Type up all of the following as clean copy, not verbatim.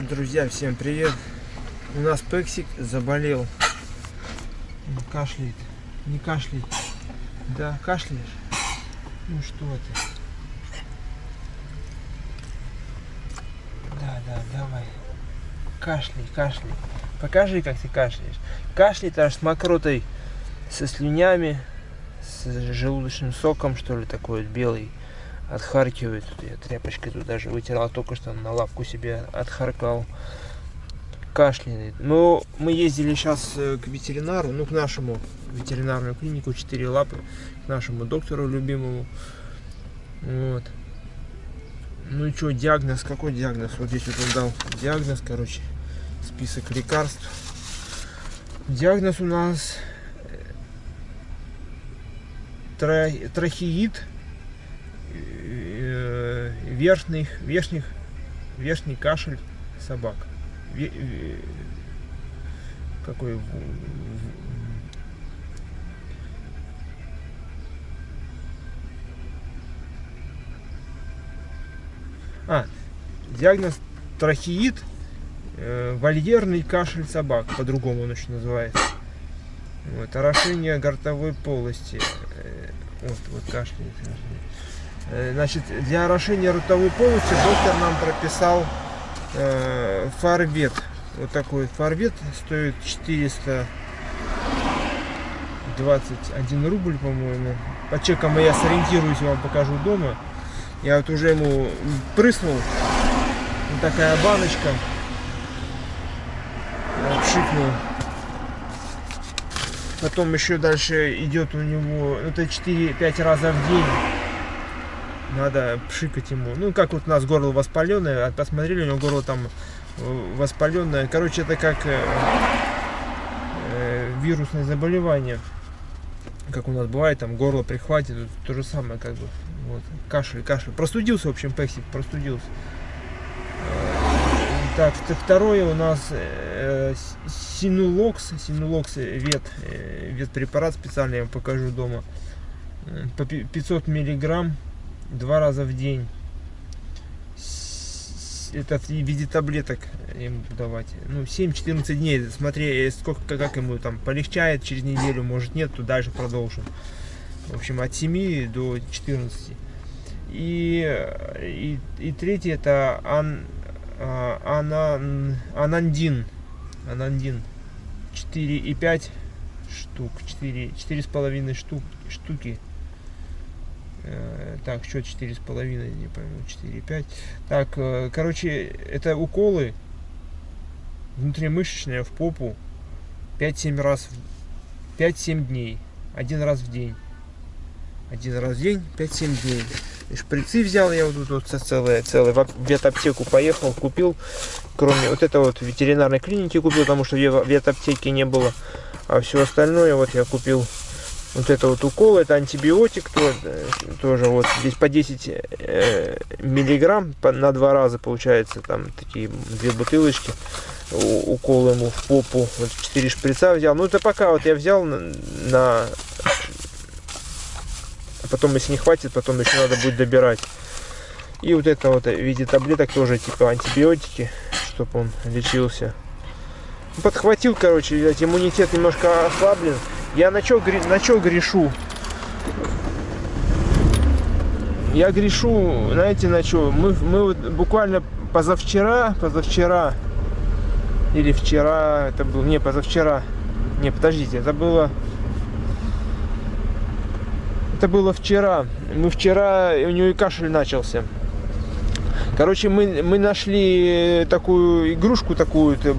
Друзья, всем привет! У нас Пексик заболел. Он кашляет. Не кашляй. Да, кашляешь? Ну что ты? Да, давай. Кашляй. Покажи, как ты кашляешь. Кашляет аж с мокротой, со слюнями, с желудочным соком, что ли, такой вот белый. Отхаркивает. Я тряпочкой тут даже вытирал, только что на лапку себе отхаркал. Кашляет. Но мы ездили сейчас к ветеринару, к нашему ветеринарную клинику 4 лапы, к нашему доктору любимому. Вот. Ну и что, диагноз? Какой диагноз? Вот здесь вот он дал диагноз, короче, список лекарств. Диагноз у нас трахеид. Верхний кашель собак. Какой? Диагноз трахеид, вольерный кашель собак, по-другому он еще называется. Вот, орошение ротовой полости. Вот кашляет. Значит, для орошения ротовой полости доктор нам прописал фарбет. Вот такой фарбет стоит 421 рубль, по-моему. По чекам я сориентируюсь, вам покажу дома. Я вот уже ему прыснул. Вот такая баночка. Пшикнул. Потом еще дальше идет у него, это 4-5 раза в день. Надо пшикать ему. Ну, как вот у нас горло воспаленное. Посмотрели, у него горло там воспаленное. Короче, это как вирусное заболевание. Как у нас бывает, там горло прихватит. То же самое, как бы. Вот. Кашель. Простудился, в общем, Пексик простудился. Так, второе у нас синулокс ветпрепарат специальный, я вам покажу дома. По 500 миллиграмм 2 раза в день. Это в виде таблеток ему давать. 7-14 дней. Смотри, сколько, как ему там полегчает через неделю, может нет, то дальше продолжим. В общем, от 7 до 14. И третье это анандин. 4,5 штук. 4,5 штуки. Так, счет 4,5, не пойму, 4,5. Так, короче, это уколы внутримышечные в попу 5-7 дней. Один раз в день, 5-7 дней. И шприцы взял я вот тут целый в ветаптеку поехал, купил. Кроме вот это вот в ветеринарной клинике купил, потому что в ветаптеке не было. А все остальное вот я купил. Вот это вот укол, это антибиотик, тоже вот здесь по 10 миллиграмм на 2 раза получается, там такие 2 бутылочки, укол ему в попу, вот 4 шприца взял. Ну это пока вот я взял на... Потом если не хватит, потом еще надо будет добирать. И вот это вот в виде таблеток тоже типа антибиотики, чтобы он лечился. Подхватил, короче, видать, иммунитет немножко ослаблен. Я на чё грешу? Я грешу, знаете, на чё? Мы вот буквально позавчера или вчера, это был, не, позавчера. Не, подождите, это было вчера. Мы вчера, у него и кашель начался. Короче, мы нашли такую игрушку, такую-то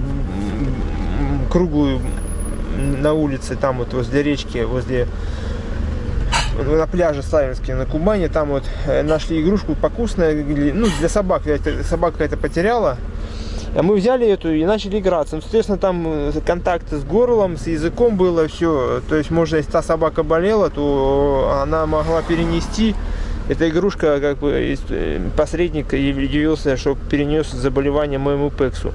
круглую на улице, там вот возле речки, на пляже Славянске на Кубани, там вот нашли игрушку покусная, для собак, собака какая-то потеряла, а мы взяли эту и начали играться. Соответственно, там контакты с горлом, с языком было все, то есть можно, если та собака болела, то она могла перенести. Эта игрушка, как бы, посредник явился, чтобы перенес заболевание моему Пексу.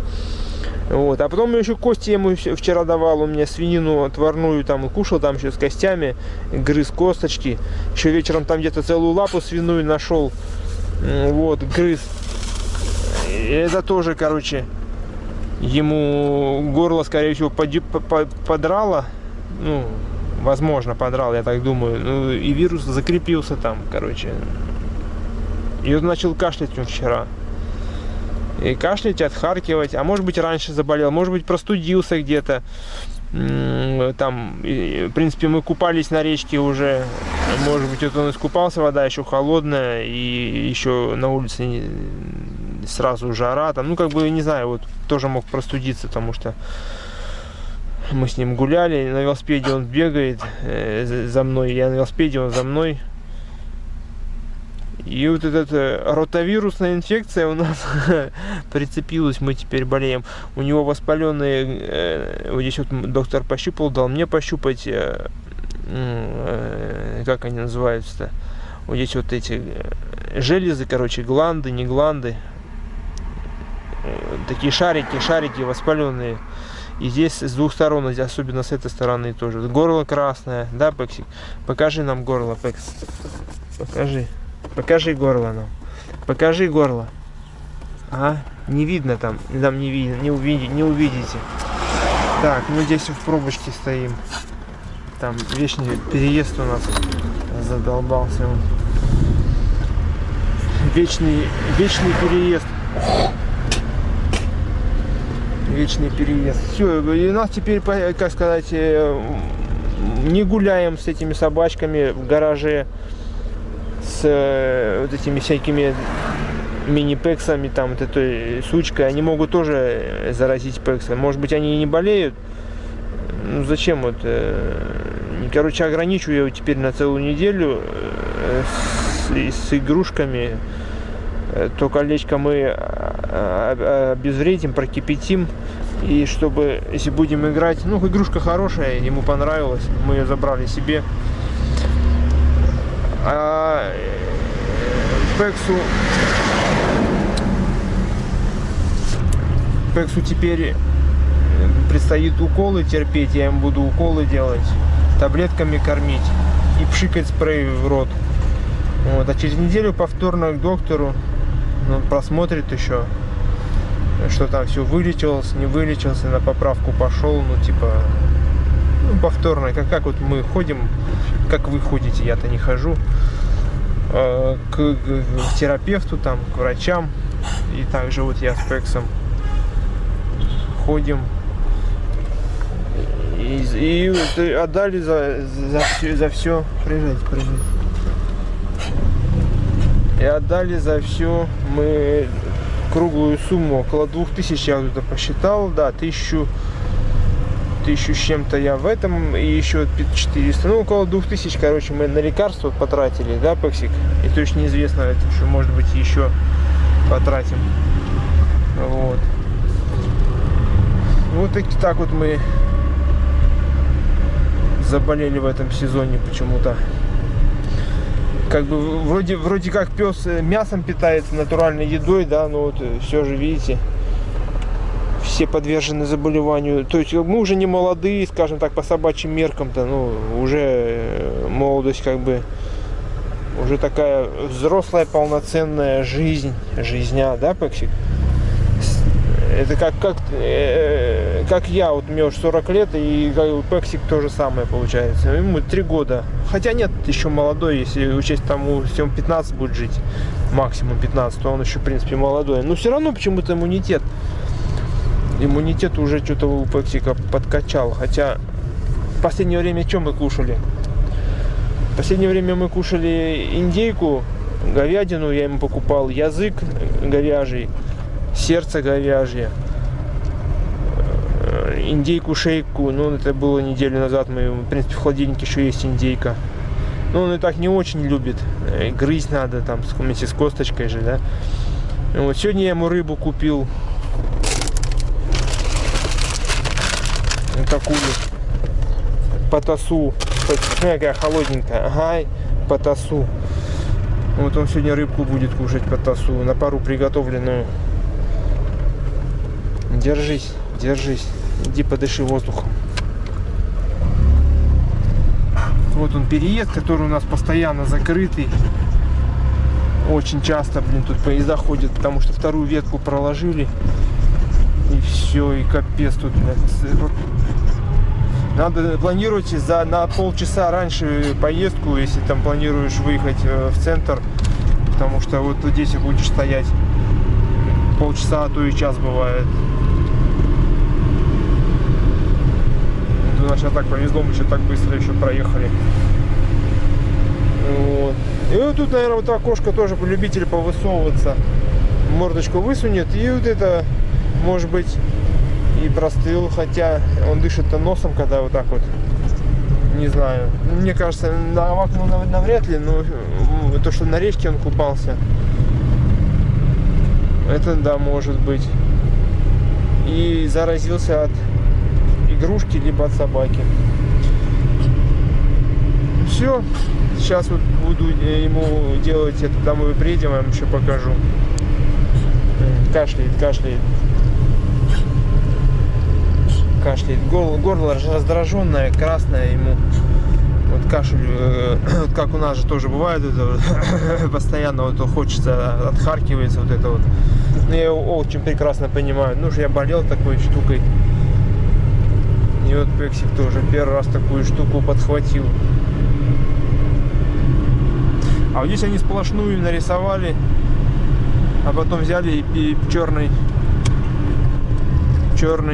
Вот. А потом еще кости ему вчера давал, у меня свинину отварную там и кушал, там еще с костями, грыз косточки. Еще вечером там где-то целую лапу свиную нашел, вот, грыз. И это тоже, короче, ему горло, скорее всего, подрало. Ну, возможно, подрал, я так думаю. Ну, и вирус закрепился там, короче. И он начал кашлять он вчера. И кашлять, отхаркивать. А может быть, раньше заболел, может быть, простудился где-то. Там, в принципе, мы купались на речке уже. Может быть, вот он искупался, вода еще холодная. И еще на улице сразу жара. Там, ну, как бы, не знаю, вот тоже мог простудиться, потому что мы с ним гуляли. На велосипеде он бегает за мной. Я на велосипеде, он за мной. И вот эта ротавирусная инфекция у нас прицепилась, мы теперь болеем. У него воспаленные, вот здесь вот доктор пощупал, дал мне пощупать, как они называются-то, вот здесь вот эти железы, короче, гланды, не гланды, такие шарики воспаленные. И здесь с двух сторон, особенно с этой стороны тоже. Горло красное, да, Пексик? Покажи нам горло, Пекс. Покажи. Покажи горло нам. Покажи горло. А? Не видно там. Там не видно, не увидите. Так, мы здесь в пробочке стоим. Там вечный переезд у нас задолбался он. Вечный переезд. Вечный переезд. Все, и у нас теперь, как сказать, не гуляем с этими собачками в гараже. С вот этими всякими мини-пексами, там, вот этой сучкой, они могут тоже заразить пекса. Может быть, они и не болеют. Ну, зачем вот? Короче, ограничу я его теперь на целую неделю с игрушками. То колечко мы обезвредим, прокипятим. И чтобы, если будем играть, ну, игрушка хорошая, ему понравилась, мы ее забрали себе. А Пексу теперь предстоит уколы терпеть, я ему буду уколы делать, таблетками кормить и пшикать спрей в рот. Вот. А через неделю повторно к доктору, он просмотрит еще, что там все вылечилось, не вылечился, на поправку пошел, ну типа, ну, повторно, как вот мы ходим, как вы ходите, я-то не хожу, к терапевту, там, к врачам. И также вот я с Пексом ходим. И отдали за все. Приезжайте. И отдали за все мы круглую сумму, около 2000 я вот это посчитал, да, 1000 с чем-то я в этом, и еще 400, ну около 2000, короче, мы на лекарства потратили, да, Пексик? И точно неизвестно, это что, может быть, еще потратим. Вот. Вот так вот мы заболели в этом сезоне почему-то. Как бы вроде как пес мясом питается, натуральной едой, да, но вот все же, видите, все подвержены заболеванию. То есть мы уже не молодые, скажем так, по собачьим меркам-то, ну, уже молодость как бы, уже такая взрослая, полноценная жизня, да, Пексик? Это как я, вот мне уже 40 лет, и Пексик то же самое получается. Ему 3 года. Хотя нет, еще молодой, если учесть тому, если он 15 будет жить, максимум 15, то он еще, в принципе, молодой. Но все равно почему-то иммунитет уже что-то у Пексика подкачал. Хотя в последнее время что мы кушали? В последнее время мы кушали индейку, говядину я ему покупал, язык говяжий, сердце говяжье, индейку, шейку. Ну, это было неделю назад. В принципе, в холодильнике еще есть индейка. Но он и так не очень любит. Грызть надо там вместе с косточкой же, да. Вот сегодня я ему рыбу купил. Вот такую потасу. Смотри, какая холодненькая. Ага, потасу. Вот он сегодня рыбку будет кушать, потасу, на пару приготовленную. Держись. Иди подыши воздухом. Вот он переезд, который у нас постоянно закрытый. Очень часто, тут поезда ходят, потому что вторую ветку проложили. И все. Все, и капец тут. Надо планировать на полчаса раньше поездку, если там планируешь выехать в центр. Потому что вот здесь будешь стоять полчаса, а то и час бывает. Вот, сейчас так повезло, мы еще так быстро еще проехали. Вот. И вот тут, наверное, вот окошко тоже любитель повысовываться. Мордочку высунет, и вот это, может быть, и простыл, хотя он дышит-то носом, когда вот так вот. Не знаю. Мне кажется, на окно навряд ли, но то, что на речке он купался, это да, может быть. И заразился от игрушки, либо от собаки. Все. Сейчас вот буду ему делать это, домой приедем, я вам еще покажу. Кашляет. Горло раздраженное, красное ему. Вот кашель, вот как у нас же тоже бывает, это, постоянно вот хочется, отхаркивается вот это вот. Но я его очень прекрасно понимаю. Ну что я болел такой штукой. И вот Пексик тоже первый раз такую штуку подхватил. А вот здесь они сплошную нарисовали, а потом взяли и черный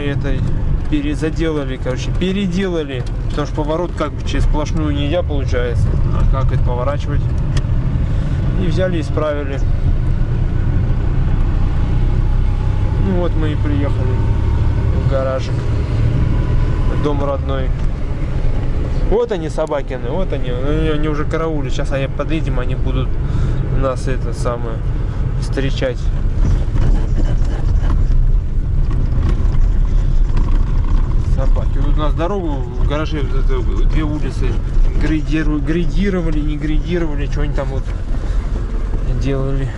этой перезаделали, короче, переделали, потому что поворот как бы через сплошную нельзя получается, а как это поворачивать, и взяли и исправили. Ну вот мы и приехали в гаражик, дом родной. Вот они, собакины, вот они уже караулят. Сейчас они подъедем, они будут нас это самое встречать. Собаки. Вот у нас дорогу в гараже, вот это, две улицы грейдировали, не грейдировали, что они там вот делали.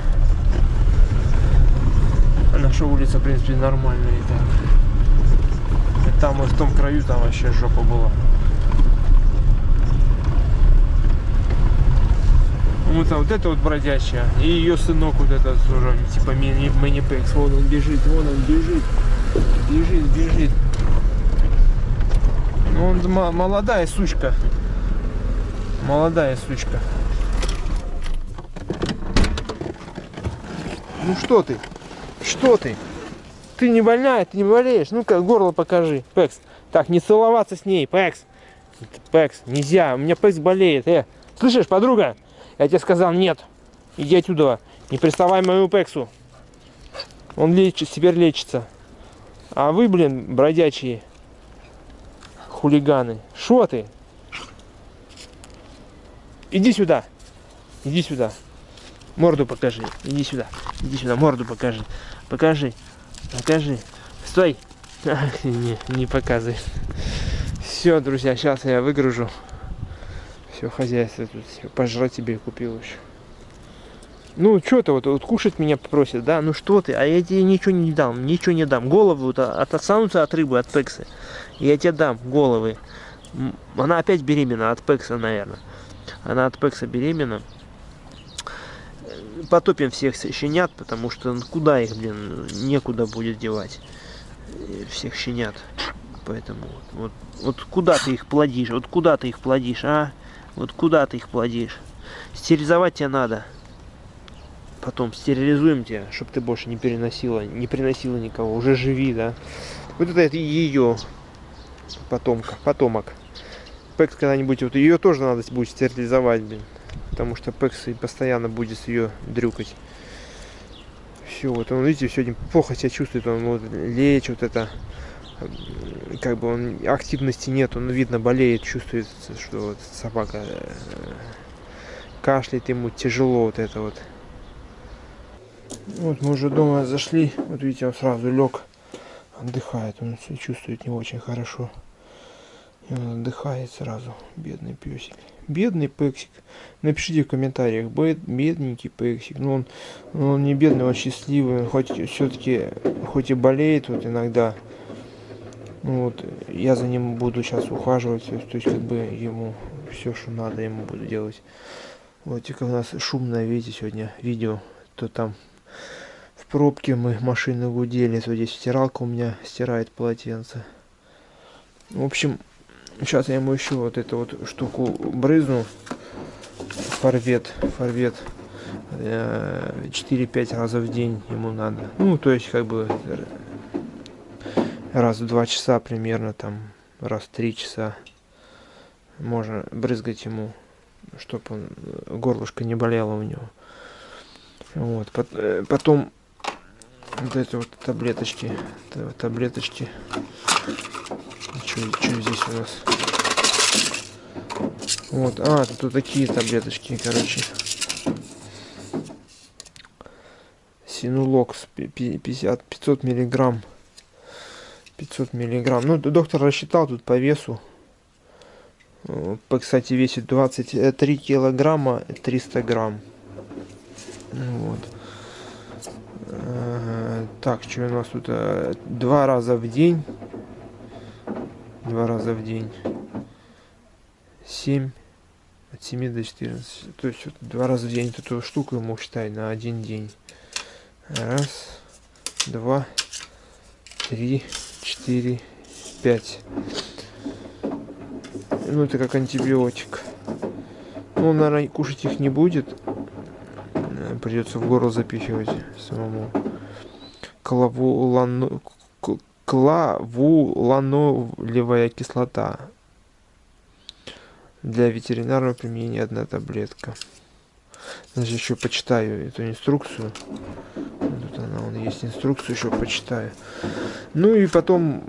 А наша улица, в принципе, нормальная и так. И там вот в том краю там вообще жопа была. Вот это вот бродячая. И ее сынок вот этот уже типа мини-пекс. Вон он бежит. Бежит. Ну, он молодая сучка. Ну что ты? Ты не больная, ты не болеешь? Ну-ка, горло покажи, Пекс. Так, не целоваться с ней, Пекс. Пекс, нельзя, у меня Пекс болеет. Слышишь, подруга? Я тебе сказал, нет. Иди отсюда. Не приставай к моему Пексу. Он теперь лечится. А вы, блин, бродячие хулиганы. Шо ты? Иди сюда. Морду покажи. Иди сюда, морду покажи. Покажи. Стой. Не показывай. Все, друзья, сейчас я выгружу. Все, хозяйство тут, все, пожрать тебе купил еще. Ну, что-то вот кушать меня попросит, да? Ну что ты, а я тебе ничего не дам. Головы вот останутся от рыбы, от Пекса. Я тебе дам головы. Она опять беременна от Пекса, наверное. Она от Пекса беременна. Потопим всех щенят, потому что куда их, блин, некуда будет девать. Всех щенят. Поэтому вот куда ты их плодишь? А? Вот куда ты их плодишь? Стерилизовать тебе надо. Потом стерилизуем тебя, чтобы ты больше не приносила никого. Уже живи, да? Вот это ее потомок. Пекс когда-нибудь, вот ее тоже надо будет стерилизовать, блин. Потому что Пекс постоянно будет ее дрюкать. Все, вот он, видите, сегодня плохо себя чувствует, он вот лечь, вот это. Как бы он активности нет, он видно болеет, чувствует, что вот собака кашляет, ему тяжело вот это вот. Вот мы уже дома зашли, вот видите, он сразу лег, отдыхает, он себя чувствует не очень хорошо. И он отдыхает сразу, бедный песик. Бедный Пексик. Напишите в комментариях, бедненький Пексик. Но он не бедный, он счастливый, он хоть и болеет вот иногда. Вот, я за ним буду сейчас ухаживать, то есть как бы ему все, что надо, ему буду делать. Вот, и как у нас шумное, видите, сегодня видео, то там в В пробке мы машины гудели. Вот здесь стиралка у меня стирает полотенце. В общем, сейчас я ему еще вот эту вот штуку брызну. Форвет. 4-5 раза в день ему надо. Ну, то есть, как бы, раз в 2 часа примерно, там, раз в 3 часа можно брызгать ему, чтобы горлышко не болело у него. Вот. Потом вот это вот таблеточки. Что здесь у нас? Вот, тут такие таблеточки, короче. Синулокс 500 миллиграмм. 500 миллиграмм. Ну, доктор рассчитал тут по весу. Кстати, весит 23 килограмма 300 грамм. Вот. Так, что у нас тут? 2 раза в день. 2 раза в день. 7. От 7 до 14. То есть вот 2 раза в день эту штуку ему считай на 1 день. 1, 2, 3, 4, 5. Ну, это как антибиотик. Ну, он, наверное, кушать их не будет. Придется в горло запихивать самому. Клавуланолевая кислота. Для ветеринарного применения 1 таблетка. Значит, еще почитаю эту инструкцию. Тут она, есть инструкцию, еще почитаю. Ну и потом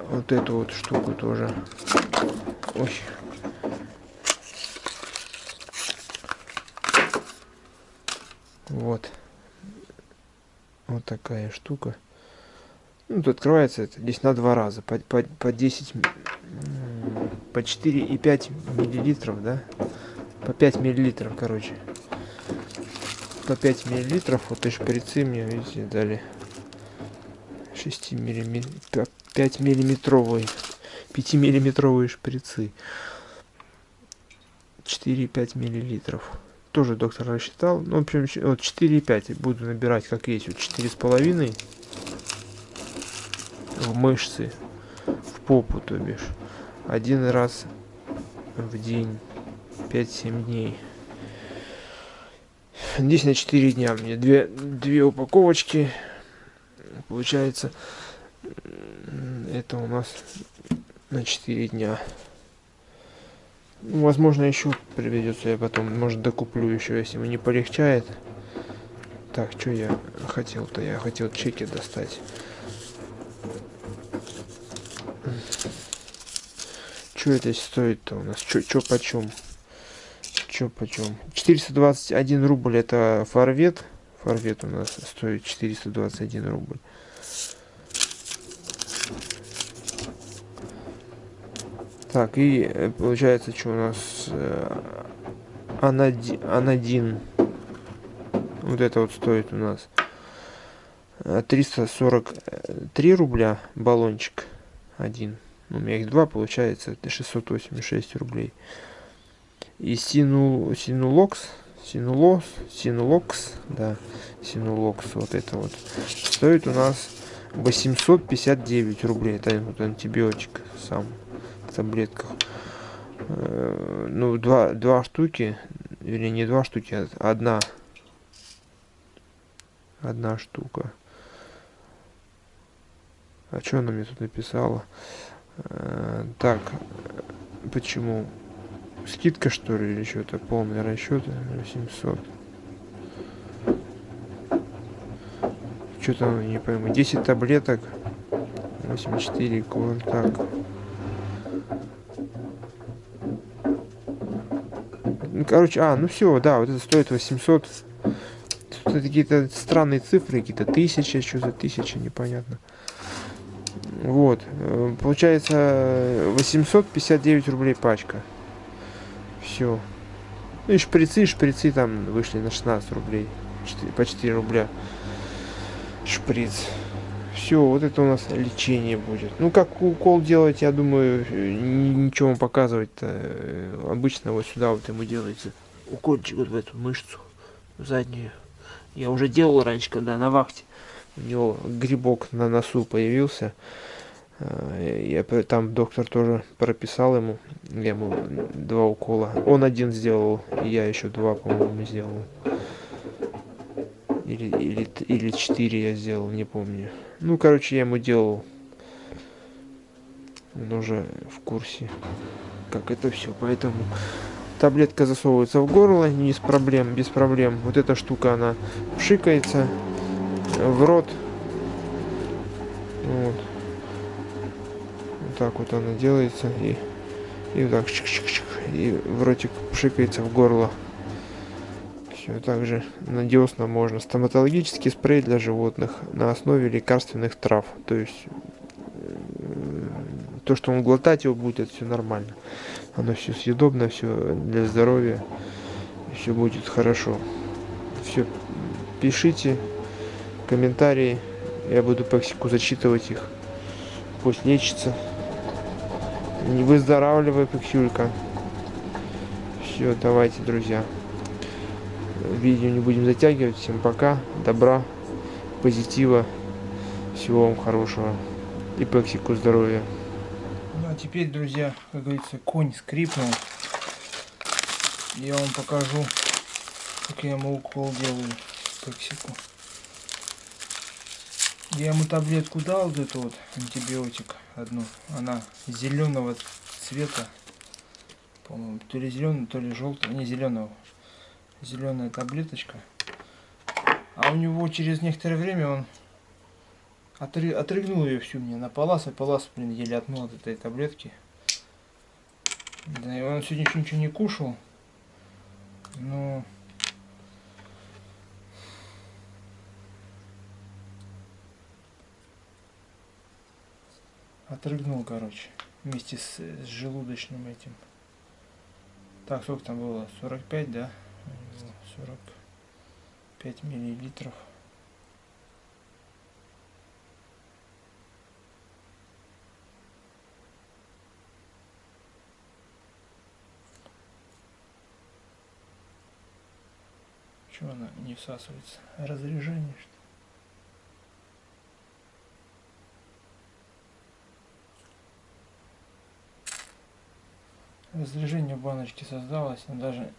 вот эту вот штуку тоже. Ой. Вот. Вот такая штука. Ну, тут открывается это здесь на 2 раза. По 10, по 4,5 миллилитров, да? По 5 миллилитров, короче. По 5 миллилитров. Вот и шприцы мне, видите, дали. 5 миллиметровые. 5 миллиметровые шприцы. 4,5 миллилитров. Тоже доктор рассчитал. Ну, в общем, вот 4,5 буду набирать, как есть. Вот 4,5 в мышцы, в попу, то бишь. 1 раз в день. 5-7 дней. Здесь на 4 дня мне 2 упаковочки. Получается, это у нас на 4 дня. Возможно, еще приведется, я потом, может, докуплю еще, если ему не полегчает. Так, что я хотел-то? Я хотел чеки достать. Что это стоит-то у нас? Что почем? 421 рубль это форвет. Форвет у нас стоит 421 рубль. Так, и получается, что у нас анодин. Вот это вот стоит у нас 343 рубля баллончик один. У меня их 2, получается, это 686 рублей. И синулокс, да, синулокс, вот это вот, стоит у нас 859 рублей. Это вот антибиотик сам в таблетках. Ну, 2 штуки, или не 2 штуки, а одна штука. А что она мне тут написала? Так, почему? Скидка, что ли, или что-то? Полный расчет 800. Что-то не пойму. 10 таблеток. 84 так. Ну, короче, ну все, да, вот это стоит 800. Тут какие-то странные цифры, какие-то 1000, что-то 1000, непонятно. Вот, получается 859 рублей пачка. Все. Ну и шприцы там вышли на 16 рублей. По 4 рубля. Шприц. Все, вот это у нас лечение будет. Ну, как укол делать, я думаю, ничего вам показывать-то. Обычно вот сюда вот ему делается укольчик вот в эту мышцу заднюю. Я уже делал раньше, когда на вахте. У него грибок на носу появился. Там доктор тоже прописал ему. Я ему 2 укола. Он один сделал, и я еще 2, по-моему, сделал. Или 4 я сделал, не помню. Ну, короче, я ему делал. Он уже в курсе, как это все. Поэтому таблетка засовывается в горло, без проблем, без проблем. Вот эта штука, она пшикается в рот. Вот. Вот так вот она делается. И вот так чик-чик-чик. И в ротик пшикается в горло. Все так же надежно можно. Стоматологический спрей для животных на основе лекарственных трав. То есть то, что он глотать его будет, это все нормально. Оно все съедобно, все для здоровья. Все будет хорошо. Все пишите комментарии. Я буду Пексику зачитывать их. Пусть лечится. Не выздоравливай, Пексюлька. Все, давайте, друзья. Видео не будем затягивать. Всем пока. Добра, позитива. Всего вам хорошего. И Пексику здоровья. Ну а теперь, друзья, как говорится, конь скрипнул. Я вам покажу, как я ему укол делаю Пексику. Я ему таблетку дал, вот эту вот антибиотик одну. Она зеленого цвета. По-моему, то ли зеленый, то ли желтый. Не, зеленого. Зеленая таблеточка. А у него через некоторое время он отрыгнул ее всю мне на палас, блин, еле отмыл от этой таблетки. Да, и он сегодня еще ничего не кушал. Но отрыгнул, короче, вместе с желудочным этим. Так, сколько там было? 45, да? 45 миллилитров. Чего она не всасывается? Разрежение, что ли? Разрежение в баночке создалось, он даже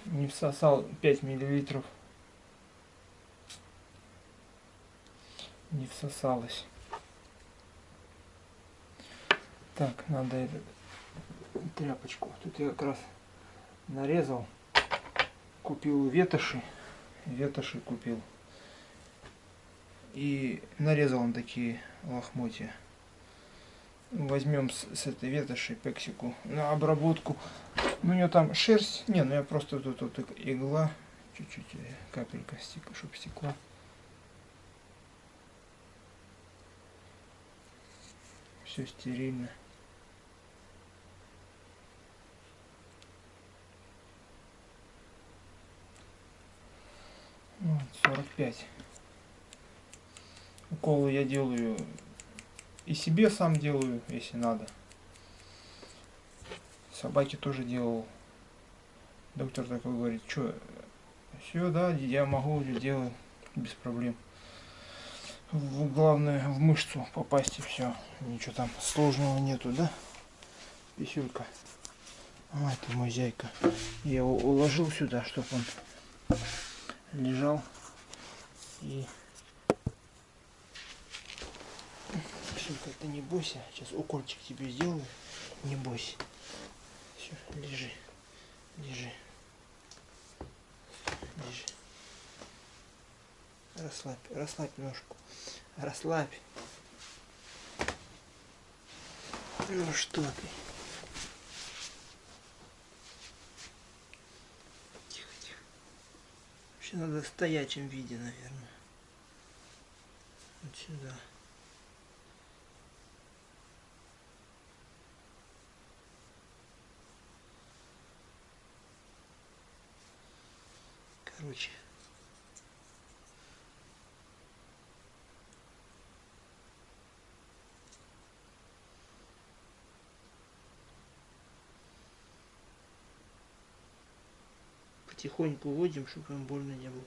не всосал 5 миллилитров. Не всосалось. Так, надо эту тряпочку. Тут я как раз нарезал. Купил ветоши. Ветоши купил. И нарезал он такие лохмотья. Возьмем с этой ветоши Пексику на обработку. Ну, у нее там шерсть. Не, ну я просто тут игла. Чуть-чуть капелька стекла, чтобы стекла. Все стерильно. Вот, 45. Уколы я делаю и себе сам делаю, если надо. Собаке тоже делал. Доктор такой говорит, что, все, да, я могу делать без проблем. Главное в мышцу попасть и все. Ничего там сложного нету, да? Писюлька. А, это мой зяйка. Я его уложил сюда, чтобы он лежал. И... Писюлька, ты не бойся. Сейчас укольчик тебе сделаю. Не бойся. Все, лежи. Лежи. Лежи. Расслабь, расслабь ножку. Расслабь. Ну что ты? Тихо, тихо. Вообще надо в стоячем виде, наверное. Вот сюда. Короче. Потихоньку вводим, чтобы им больно не было.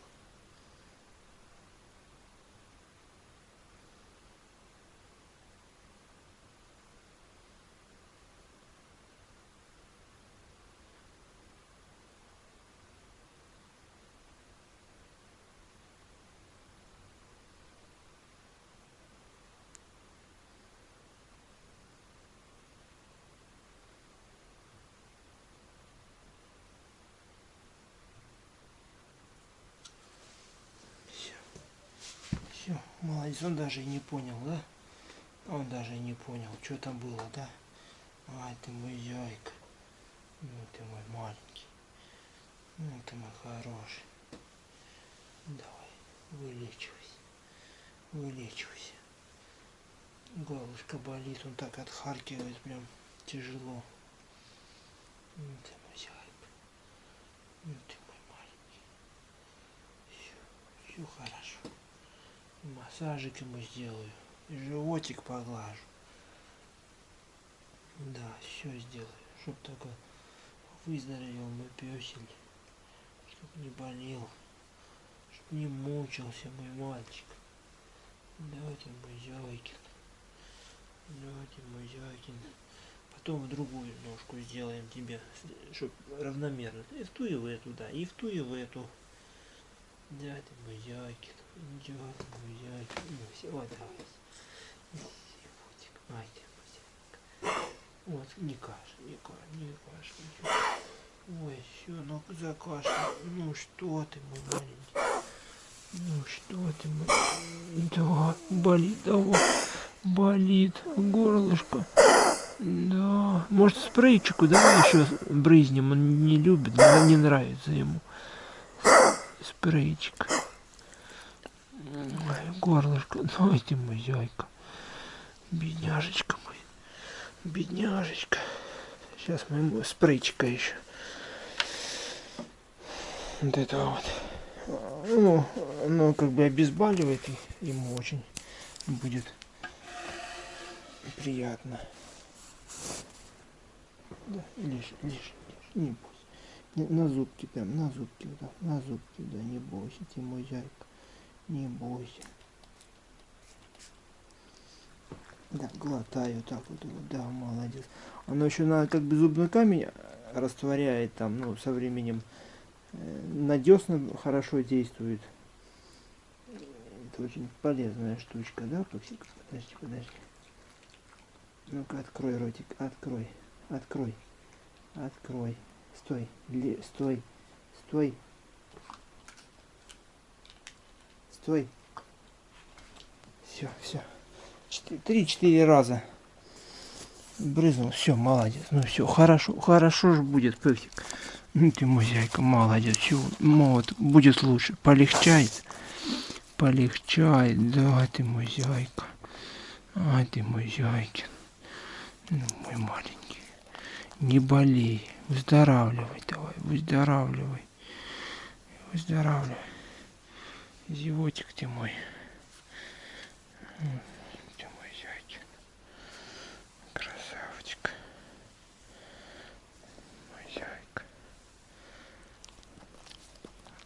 молодец, он даже и не понял, да? Он даже и не понял, что там было, да? Ай, ты мой зайка. Ну ты мой маленький. Ну ты мой хороший. Давай, вылечивайся. Вылечивайся. Горлышко болит, он так отхаркивает, прям тяжело. Ну ты мой зайка. Ну ты мой маленький. Все хорошо. Массажик ему сделаю. И животик поглажу. Да, все сделаю. Чтоб только выздоровел мой пёсель. Чтоб не болел. Чтоб не мучился мой мальчик. Давайте мой зайкин. Давайте мой зайкин. Потом другую ножку сделаем тебе, чтоб равномерно. И в ту, и в эту, да. И в ту, и в эту. Да, ты мой зайкин. Да, ты мой зайкин. Ну, все, вот, давай. Ай, ты мой зайка. Вот, не кашляй, не кашляй, не кашляй. Ой, все, ну закашляй. Ну что ты, мой маленький. Ну что ты, мой... Да, болит, давай. Болит горлышко. Да. Может, спрейчику давай еще брызнем. Он не любит, не нравится ему. Спрейчик. Ой, горлышко. Ой, ты мой зайка. Бедняжечка мой. Бедняжечка. Сейчас мы ему спрейчика еще. Вот это вот. Ну, оно как бы обезболивает, и ему очень будет приятно. Да, лишь, не бойся. На зубки прям, на зубки, да, на зубки, да, не бойся, ты мой зайка, не бойся. Да, глотаю так вот его, да, молодец. Оно еще на как бы зубной камень растворяет там, ну, со временем надежно хорошо действует. Это очень полезная штучка, да, Пупсик? Подожди. Ну-ка, открой ротик, открой. Стой, стой. Все. 3-4 раза брызнул, все, молодец. Ну все, хорошо же будет, Пупсик. Ну ты мой зайка, молодец, все, вот, будет лучше, полегчает, да, ты мой зайка. Ай, ты мой зайкин. Ну, мой маленький. Не болей. Выздоравливай давай. Выздоравливай. Зевотик ты мой. Ты мой зайчик. Красавчик. Мой зайка.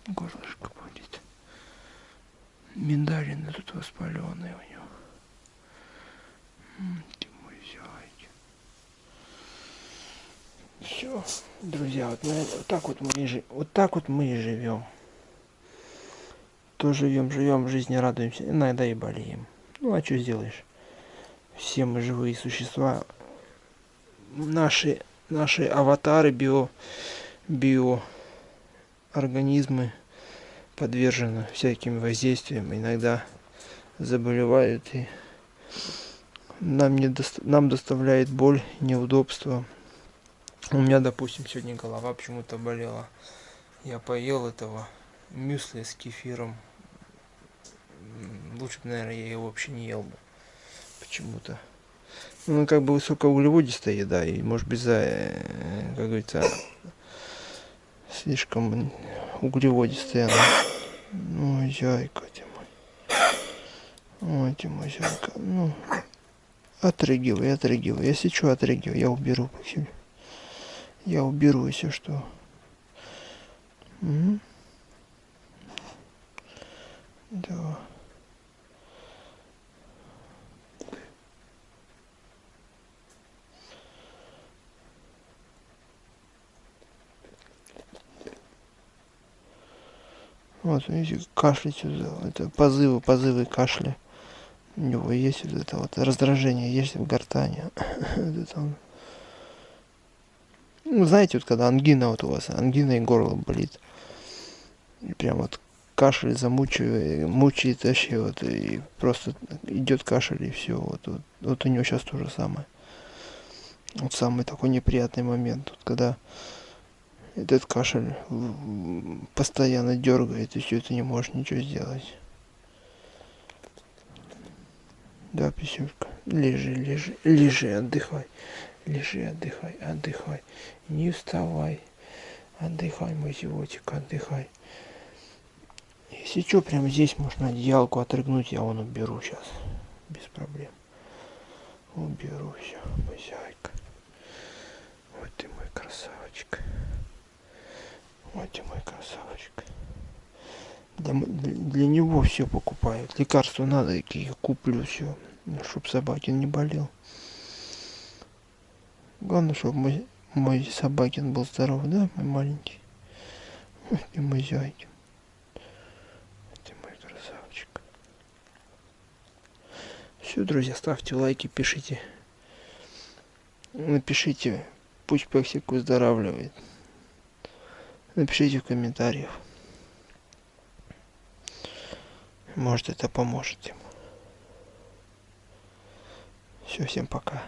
Горлышко болит. Миндалины тут воспаленные у него. Ты мой зайчик. Все, друзья, вот так вот мы и живем. То живем, жизни радуемся, иногда и болеем. Ну а что сделаешь? Все мы живые существа. Наши аватары, биоорганизмы подвержены всяким воздействиям, иногда заболевают, и нам доставляет боль, неудобства. У меня, допустим, сегодня голова почему-то болела. Я поел этого мюсли с кефиром. Лучше бы, наверное, я его вообще не ел бы. Почему-то. Ну, как бы высокоуглеводистая еда. И, может быть, как говорится, слишком углеводистая она. Ой, зайка ты мой. Ой, ты мой зайка. Ну, отрыгивай. Если что, отрыгивай. Я уберу. Я уберу, если что. Угу. Да. Вот, видите, кашлять, это позывы кашля. У него есть вот это вот раздражение, есть в гортани. Ну, знаете, вот когда ангина вот у вас, ангина и горло болит. И прям вот кашель мучает вообще, вот, и просто идет кашель, и все. Вот у него сейчас то же самое. Вот самый такой неприятный момент, вот, когда этот кашель постоянно дергает, и все, ты не можешь ничего сделать. Да, писюшка, лежи, отдыхай. Лежи, отдыхай, отдыхай. Не вставай. Отдыхай, мой зевотик, отдыхай. Если что, прямо здесь можно одеялку отрыгнуть, я вон уберу сейчас. Без проблем. Уберу все, мой зайка. Вот ты мой красавчик. Вот ты мой красавчик. Для него все покупаю. Лекарства надо, я куплю все. Чтоб собакин не болел. Главное, чтобы мой собакин был здоров, да, мой маленький? Ой, ты мой зайкин. Ты мой красавчик. Все, друзья, ставьте лайки, пишите. Напишите, пусть Пексик выздоравливает. Напишите в комментариях. Может, это поможет ему. Все, всем пока.